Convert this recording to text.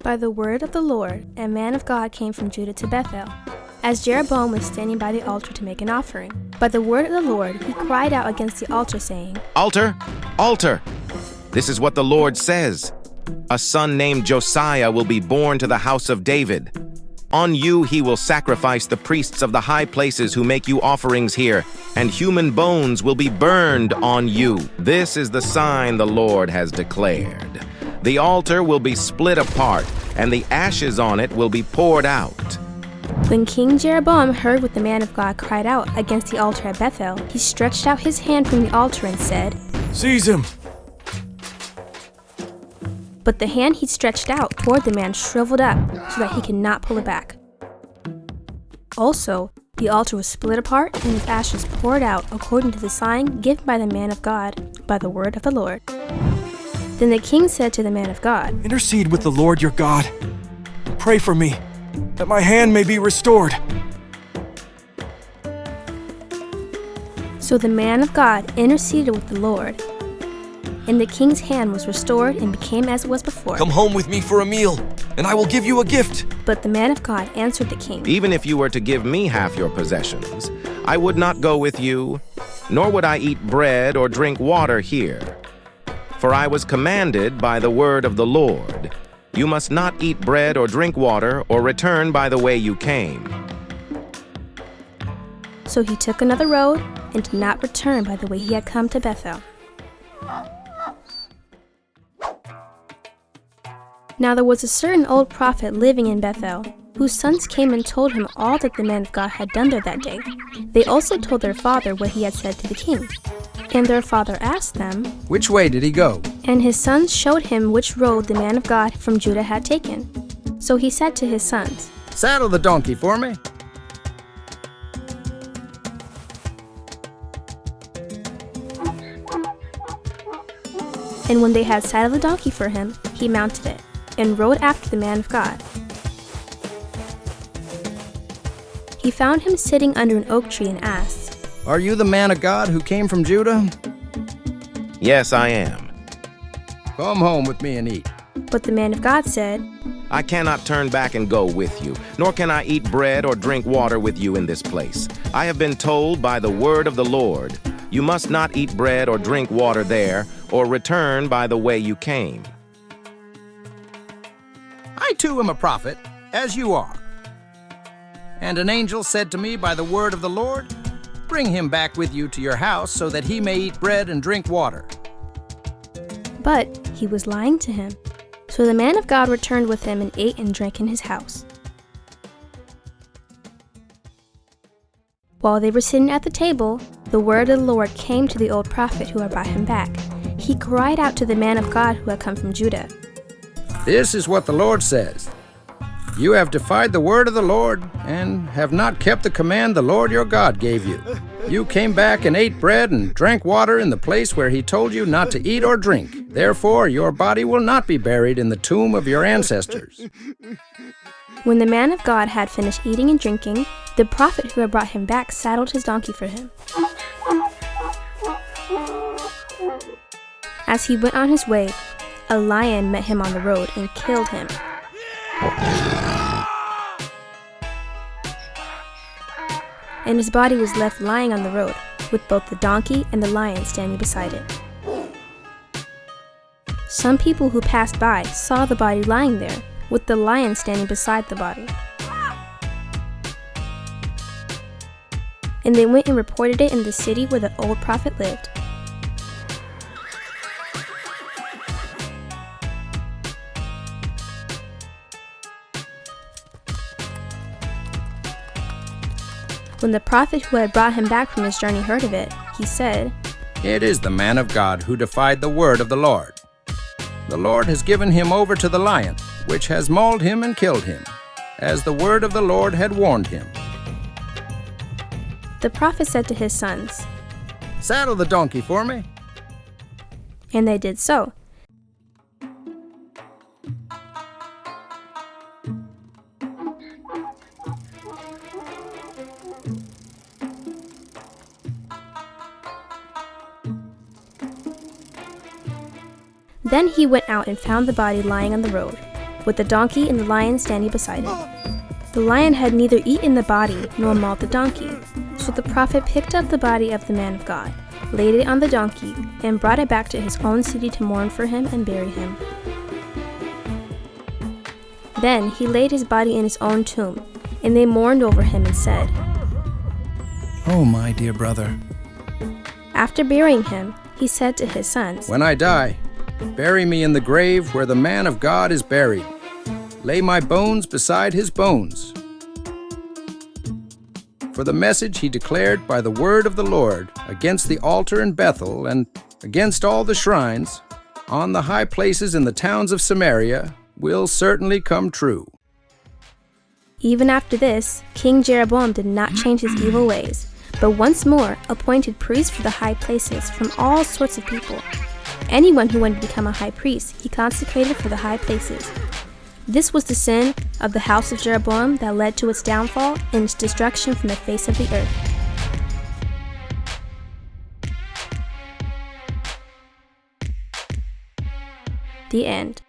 By the word of the Lord, a man of God came from Judah to Bethel, as Jeroboam was standing by the altar to make an offering. By the word of the Lord, he cried out against the altar, saying, Altar! Altar! This is what the Lord says. A son named Josiah will be born to the house of David. On you he will sacrifice the priests of the high places who make you offerings here, and human bones will be burned on you. This is the sign the Lord has declared. The altar will be split apart, and the ashes on it will be poured out. When King Jeroboam heard what the man of God cried out against the altar at Bethel, he stretched out his hand from the altar and said, Seize him! But the hand he stretched out toward the man shriveled up so that he could not pull it back. Also, the altar was split apart and its ashes poured out according to the sign given by the man of God by the word of the Lord. Then the king said to the man of God, Intercede with the Lord your God. Pray for me, that my hand may be restored. So the man of God interceded with the Lord, and the king's hand was restored and became as it was before. Come home with me for a meal, and I will give you a gift. But the man of God answered the king, Even if you were to give me half your possessions, I would not go with you, nor would I eat bread or drink water here. For I was commanded by the word of the Lord, you must not eat bread or drink water or return by the way you came. So he took another road and did not return by the way he had come to Bethel. Now there was a certain old prophet living in Bethel, whose sons came and told him all that the man of God had done there that day. They also told their father what he had said to the king. And their father asked them, Which way did he go? And his sons showed him which road the man of God from Judah had taken. So he said to his sons, Saddle the donkey for me. And when they had saddled the donkey for him, he mounted it, and rode after the man of God. He found him sitting under an oak tree and asked, Are you the man of God who came from Judah? Yes, I am. Come home with me and eat. But the man of God said, I cannot turn back and go with you, nor can I eat bread or drink water with you in this place. I have been told by the word of the Lord, you must not eat bread or drink water there, or return by the way you came. I too am a prophet, as you are. And an angel said to me by the word of the Lord, Bring him back with you to your house so that he may eat bread and drink water. But he was lying to him. So the man of God returned with him and ate and drank in his house. While they were sitting at the table, the word of the Lord came to the old prophet who had brought him back. He cried out to the man of God who had come from Judah. This is what the Lord says. You have defied the word of the Lord, and have not kept the command the Lord your God gave you. You came back and ate bread and drank water in the place where he told you not to eat or drink. Therefore, your body will not be buried in the tomb of your ancestors. When the man of God had finished eating and drinking, the prophet who had brought him back saddled his donkey for him. As he went on his way, a lion met him on the road and killed him. And his body was left lying on the road, with both the donkey and the lion standing beside it. Some people who passed by saw the body lying there, with the lion standing beside the body. And they went and reported it in the city where the old prophet lived. When the prophet who had brought him back from his journey heard of it, he said, It is the man of God who defied the word of the Lord. The Lord has given him over to the lion, which has mauled him and killed him, as the word of the Lord had warned him. The prophet said to his sons, Saddle the donkey for me. And they did so. Then he went out and found the body lying on the road. with the donkey and the lion standing beside it. The lion had neither eaten the body nor mauled the donkey. So the prophet picked up the body of the man of God, laid it on the donkey, and brought it back to his own city to mourn for him and bury him. Then he laid his body in his own tomb, and they mourned over him and said, Oh, my dear brother. After burying him, he said to his sons, When I die, bury me in the grave where the man of God is buried. Lay my bones beside his bones. For the message he declared by the word of the Lord against the altar in Bethel and against all the shrines on the high places in the towns of Samaria will certainly come true. Even after this, King Jeroboam did not change his evil ways, but once more appointed priests for the high places from all sorts of people. Anyone who wanted to become a high priest, he consecrated for the high places. This was the sin of the house of Jeroboam that led to its downfall and its destruction from the face of the earth. The end.